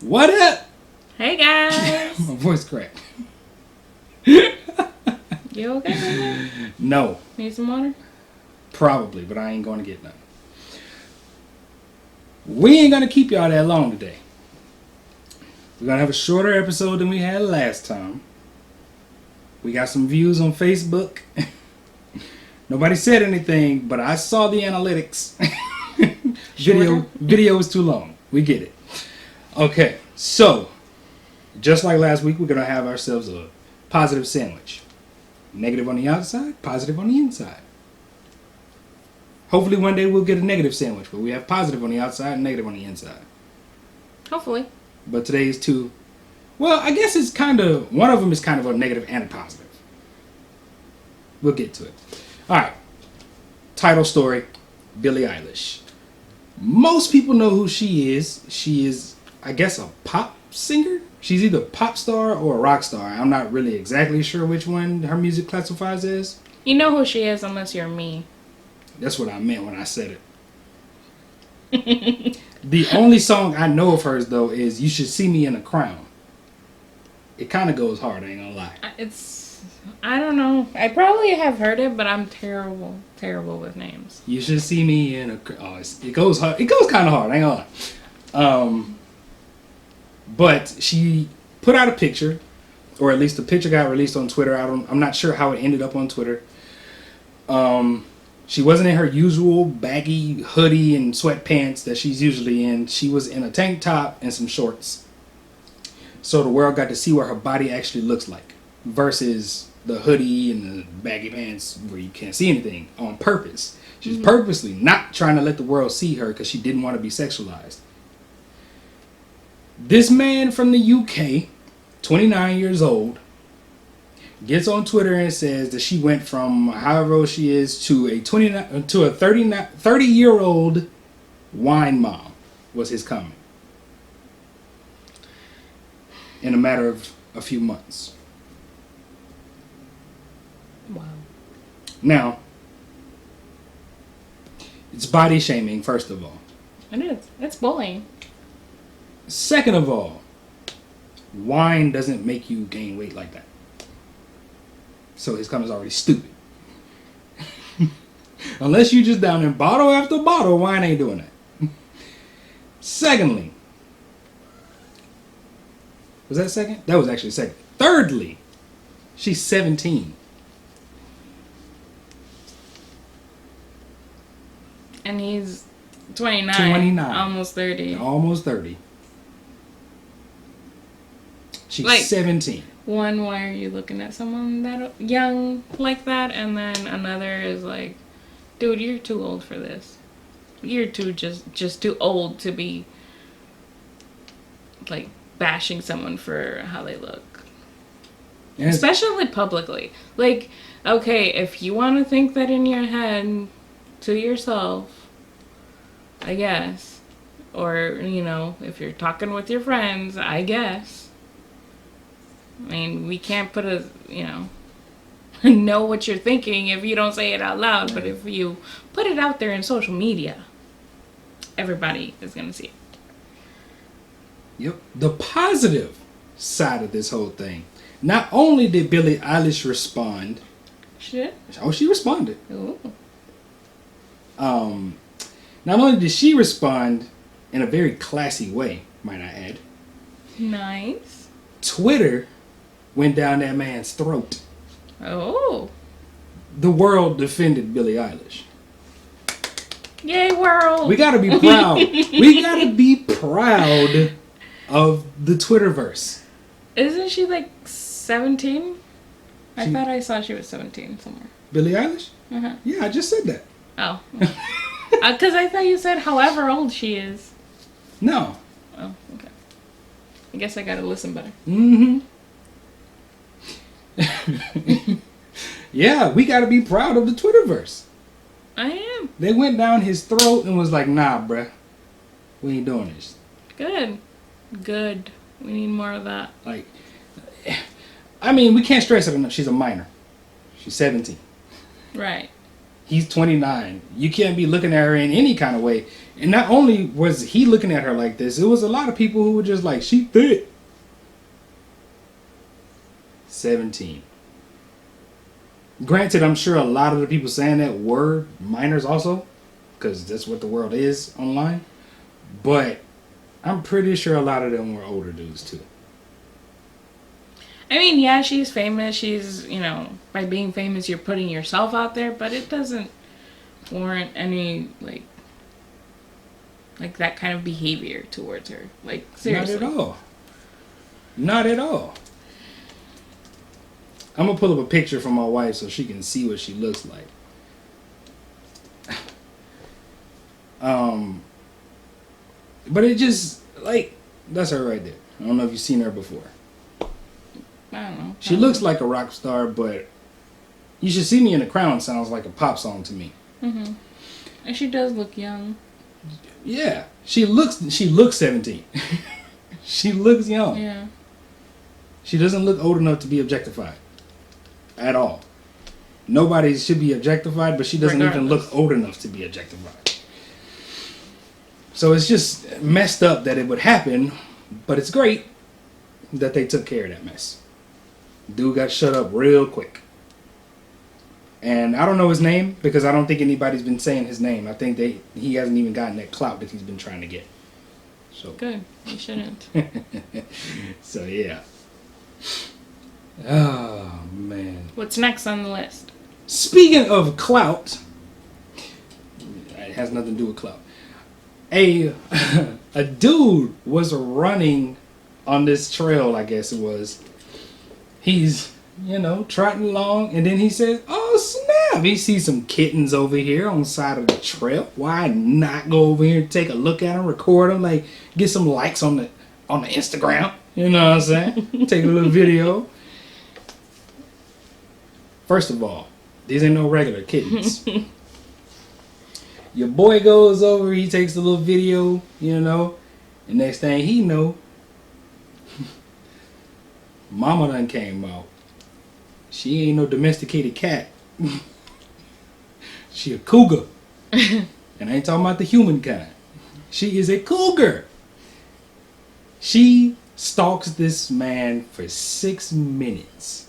What up? Hey guys. My voice cracked. You okay? No, Need some water? probably, but I ain't going to get none. We ain't going to keep y'all that long today. We're going to have a shorter episode than we had last time. We got some views on Facebook. Nobody said anything, but I saw the analytics. Video was too long. We get it. Okay, so just like last week, we're going to have ourselves a positive sandwich. Negative on the outside, positive on the inside. Hopefully one day we'll get a negative sandwich, but we have positive on the outside and negative on the inside. Hopefully. But today's two, well, I guess it's kind of, one of them is kind of a negative and a positive. We'll get to it. Alright, title story, Billie Eilish. Most people know who she is. She is, I guess, a pop singer. She's either a pop star or a rock star. I'm not really exactly sure which one her music classifies as. You know who she is unless you're me. That's what I meant when I said it. The only song I know of hers, though, is You Should See Me in a Crown. It kind of goes hard, I ain't gonna lie. I don't know. I probably have heard it, but I'm terrible with names. You should see me in a crown. Oh, it goes hard. It goes kind of hard, I ain't gonna lie. But she put out a picture, or at least the picture got released on Twitter. I'm not sure how it ended up on Twitter. She wasn't in her usual baggy hoodie and sweatpants that she's usually in. She was in a tank top and some shorts. So the world got to see what her body actually looks like versus the hoodie and the baggy pants where you can't see anything on purpose. She's purposely not trying to let the world see her because she didn't want to be sexualized. This man from the UK, 29 years old, gets on Twitter and says that she went from however old she is to a 30-year-old wine mom, was his comment. In a matter of a few months. Wow. Now, it's body shaming, first of all. It is. It's bullying. Second of all, wine doesn't make you gain weight like that. So his comment's already stupid. Unless you just down in bottle after bottle, wine ain't doing that. Secondly, was that second? That was actually second. Thirdly, she's 17. And he's 29. 29. Almost 30. Almost 30. She's Like, 17. One, why are you looking at someone that young like that? And then another is like, dude, you're too old for this. You're just too old to be like bashing someone for how they look. And Especially publicly. Like, okay, if you want to think that in your head to yourself, I guess. Or, you know, if you're talking with your friends, I guess. I mean, we can't put know what you're thinking if you don't say it out loud. But if you put it out there in social media, everybody is going to see it. Yep. The positive side of this whole thing. Not only did Billie Eilish respond. Shit. Oh, she responded. Ooh. Not only did she respond in a very classy way, might I add. Nice. Twitter went down that man's throat. Oh. The world defended Billie Eilish. Yay, world. We gotta be proud. We gotta be proud of the Twitterverse. Isn't she like 17? I thought I saw she was 17 somewhere. Billie Eilish? Uh-huh. Yeah, I just said that. Oh. Because I thought you said however old she is. No. Oh, okay. I guess I gotta listen better. Mm-hmm. Yeah, we gotta be proud of the Twitterverse. I am. They went down his throat and was like, nah, bruh. We ain't doing this. Good. We need more of that. Like, I mean, we can't stress it enough. She's a minor. She's 17. Right. He's 29. You can't be looking at her in any kind of way. And not only was he looking at her like this, it was a lot of people who were just like, she thick. 17. Granted, I'm sure a lot of the people saying that were minors also, because that's what the world is online. But I'm pretty sure a lot of them were older dudes too. I mean, yeah, she's famous. She's, by being famous, you're putting yourself out there, but it doesn't warrant any, like that kind of behavior towards her. Like, seriously. Not at all. Not at all. I'm going to pull up a picture from my wife so she can see what she looks like. But it just, like, that's her right there. I don't know if you've seen her before. I don't know. She looks like a rock star, but You Should See Me in the Crown sounds like a pop song to me. Mm-hmm. And she does look young. Yeah. She looks 17. She looks young. Yeah. She doesn't look old enough to be objectified. At all. Nobody should be objectified, but she doesn't even look old enough to be objectified. So it's just messed up that it would happen, but it's great that they took care of that mess. Dude got shut up real quick. And I don't know his name because I don't think anybody's been saying his name. I think he hasn't even gotten that clout that he's been trying to get. So good. He shouldn't. So yeah. Oh man. What's next on the list? Speaking of clout, it has nothing to do with clout. A dude was running on this trail, I guess it was. He's, trotting along, and then he says, oh snap, he sees some kittens over here on the side of the trail. Why not go over here and take a look at them, record them, like get some likes on the Instagram? You know what I'm saying? Take a little video. First of all, these ain't no regular kittens. Your boy goes over, he takes a little video, and next thing he know, mama done came out. She ain't no domesticated cat. She a cougar. And I ain't talking about the human kind. She is a cougar. She stalks this man for 6 minutes.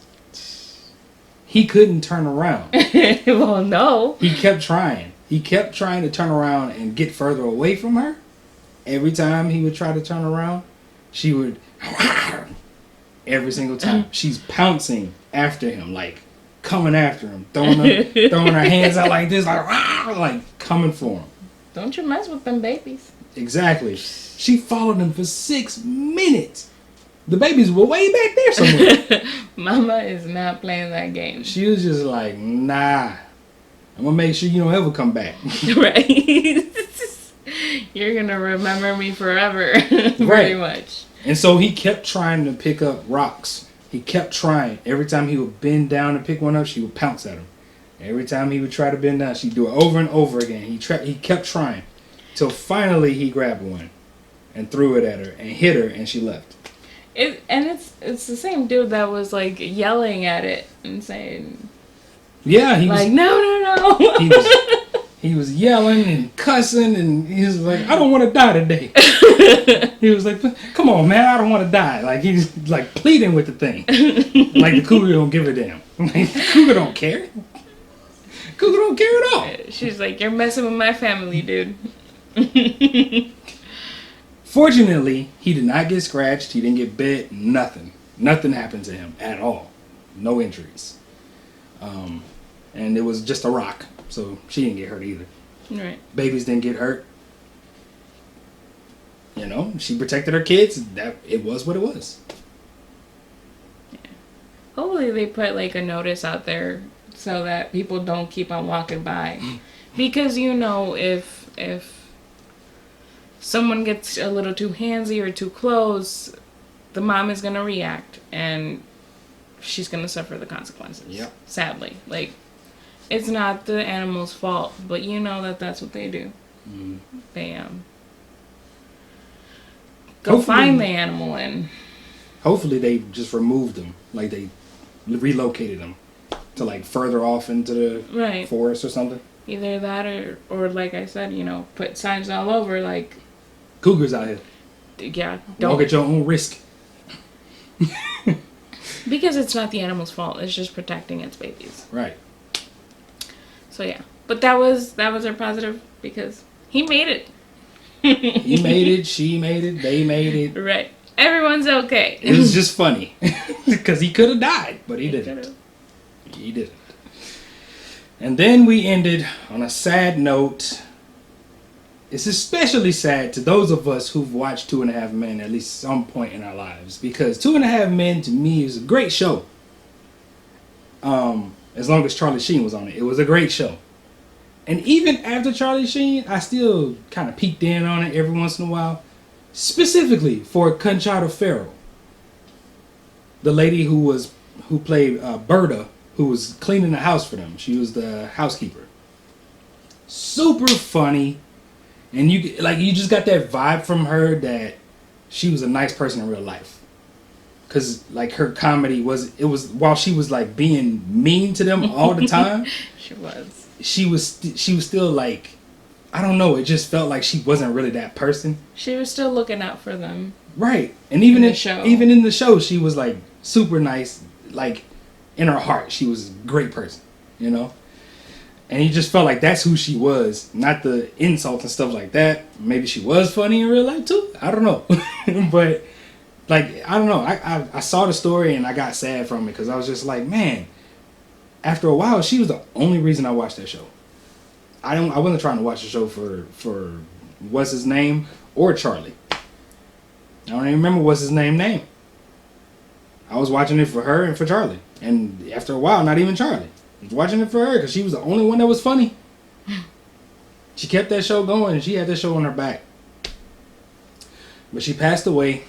He couldn't turn around. Well, no. He kept trying. He kept trying to turn around and get further away from her. Every time he would try to turn around, she would... Every single time. She's pouncing after him, like coming after him. Throwing her hands out like this, like coming for him. Don't you mess with them babies. Exactly. She followed him for 6 minutes. The babies were way back there somewhere. Mama is not playing that game. She was just like, nah. I'm going to make sure you don't ever come back. Right. You're going to remember me forever. Pretty much. And so he kept trying to pick up rocks. He kept trying. Every time he would bend down and pick one up, she would pounce at him. Every time he would try to bend down, she'd do it over and over again. He kept trying. Till finally he grabbed one and threw it at her and hit her, and she left. It's the same dude that was like yelling at it and saying, yeah, he was like, no. He was yelling and cussing, and he was like, I don't want to die today. He was like, come on, man, I don't want to die. Like, he's like pleading with the thing. Like the cougar don't give a damn. Like, the cougar don't care. Cougar don't care at all. She's like, you're messing with my family, dude. Fortunately, he did not get scratched. He didn't get bit. Nothing. Nothing happened to him at all. No injuries. And it was just a rock. So she didn't get hurt either. Right. Babies didn't get hurt. She protected her kids. That it was what it was. Yeah. Hopefully they put like a notice out there so that people don't keep on walking by. Because if someone gets a little too handsy or too close, the mom is gonna react and she's gonna suffer the consequences. Yep. Sadly. Like, it's not the animal's fault, but that's what they do. Mm. They go find the animal and hopefully they just removed them, like they relocated them to like further off into the Right. forest or something. Either that or like I said, put signs all over like, Cougars out here. yeah, Walk at your own risk. Because it's not the animal's fault. It's just protecting its babies. Right. So yeah, but that was our positive because he made it. He made it. She made it. They made it. Right. Everyone's okay. It was just funny because he could have died, but he didn't. He didn't. And then we ended on a sad note. It's especially sad to those of us who've watched 2.5 Men at least some point in our lives, because 2.5 Men to me is a great show. As long as Charlie Sheen was on it, it was a great show. And even after Charlie Sheen, I still kind of peeked in on it every once in a while, specifically for Conchata Ferrell, the lady who played Berta, who was cleaning the house for them. She was the housekeeper. Super funny. And you just got that vibe from her that she was a nice person in real life. Cause like her comedy was while she was like being mean to them all the time. She was still like, I don't know. It just felt like she wasn't really that person. She was still looking out for them. Right, and even in in the show, she was like super nice. Like in her heart, she was a great person. And you just felt like that's who she was, not the insults and stuff like that. Maybe she was funny in real life too. I don't know. But, like, I don't know. I saw the story and I got sad from it because I was just like, man, after a while, she was the only reason I watched that show. I wasn't trying to watch the show for what's his name or Charlie. I don't even remember what's his name. I was watching it for her and for Charlie. And after a while, not even Charlie. I was watching it for her because she was the only one that was funny. She kept that show going and she had that show on her back. But she passed away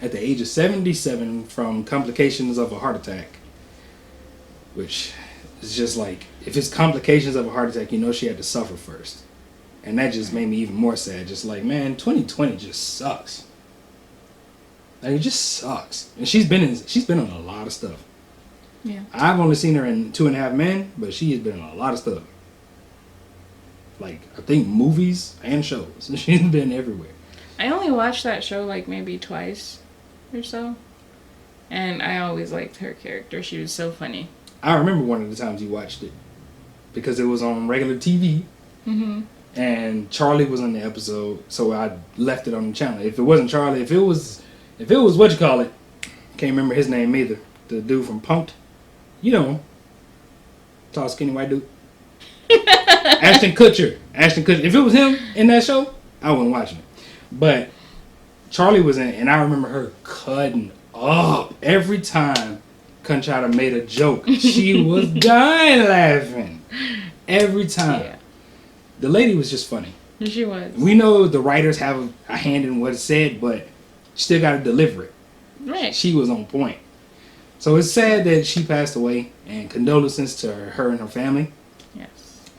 at the age of 77 from complications of a heart attack. Which is just like, if it's complications of a heart attack, she had to suffer first. And that just made me even more sad. Just like, man, 2020 just sucks. Like, it just sucks. And she's been on a lot of stuff. Yeah. I've only seen her in 2.5 Men, but she has been in a lot of stuff. Like, I think movies and shows. She's been everywhere. I only watched that show like maybe twice or so. And I always liked her character. She was so funny. I remember one of the times you watched it. Because it was on regular TV. Mm-hmm. And Charlie was on the episode, so I left it on the channel. If it wasn't Charlie, if it was can't remember his name either. The dude from Punk'd. You know him. Tall, skinny white dude. Ashton Kutcher. If it was him in that show, I wasn't watching it. But Charlie was in it, and I remember her cutting up every time Conchata made a joke. She was dying laughing. Every time. Yeah. The lady was just funny. She was. We know the writers have a hand in what's said, but you still got to deliver it. Right. She was on point. So it's sad that she passed away, and condolences to her and her family. Yes.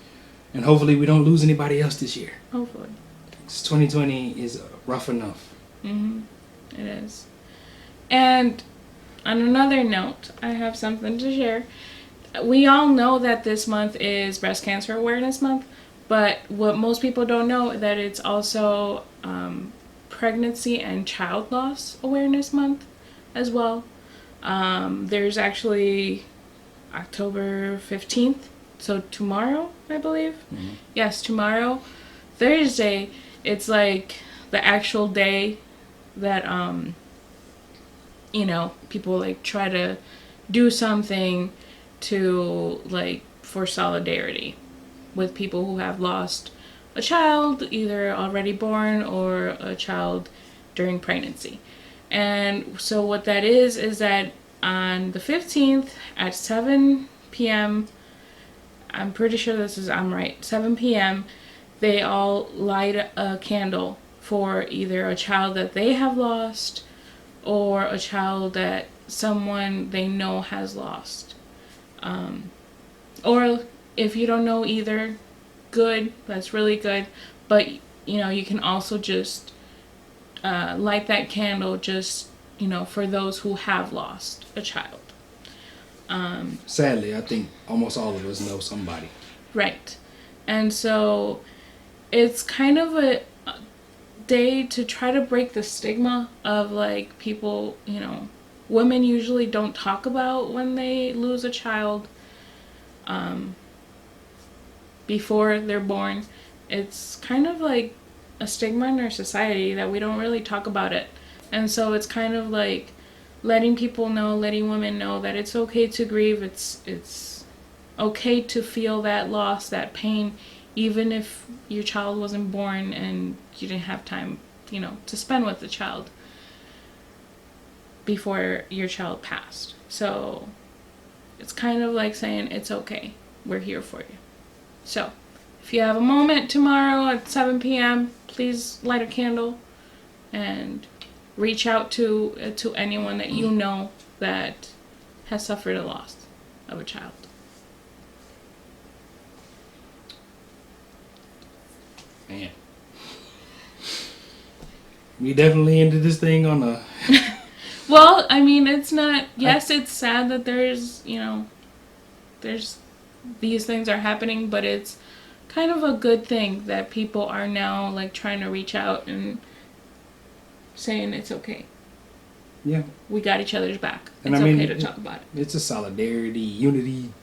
And hopefully we don't lose anybody else this year. Hopefully. 2020 is rough enough. Mm-hmm. It is. And on another note, I have something to share. We all know that this month is Breast Cancer Awareness Month, but what most people don't know that it's also Pregnancy and Child Loss Awareness Month as well. There's actually October 15th, so tomorrow, I believe. Mm-hmm. Yes, tomorrow, Thursday, it's like the actual day that, people like try to do something to like for solidarity with people who have lost a child, either already born or a child during pregnancy. And so what that is that on the 15th at 7 p.m., I'm pretty sure I'm right, 7 p.m., they all light a candle for either a child that they have lost or a child that someone they know has lost. Or if you don't know either, good, that's really good. But, you can also just light that candle just, for those who have lost a child. Sadly, I think almost all of us know somebody. Right. And so it's kind of a day to try to break the stigma of like people, women usually don't talk about when they lose a child before they're born. It's kind of like a stigma in our society that we don't really talk about it. And so it's kind of like letting people know, letting women know that it's okay to grieve. It's okay to feel that loss, that pain, even if your child wasn't born and you didn't have time, to spend with the child before your child passed. So it's kind of like saying, it's okay. We're here for you. So if you have a moment tomorrow at 7 p.m., please light a candle and reach out to anyone that you know that has suffered a loss of a child. Man. We definitely ended this thing on a... Well, I mean, it's not... Yes, it's sad that there's these things are happening, but it's kind of a good thing that people are now, like, trying to reach out and saying it's okay. Yeah. We got each other's back. And it's I mean, okay to talk about it. It's a solidarity, unity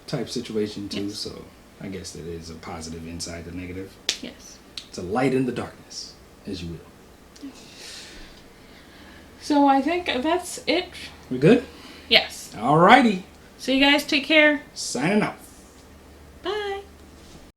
type situation, too, Yes. so I guess that is a positive inside the negative. Yes. It's a light in the darkness, as you will. So I think that's it. We good? Yes. Alrighty. So you guys take care. Signing out.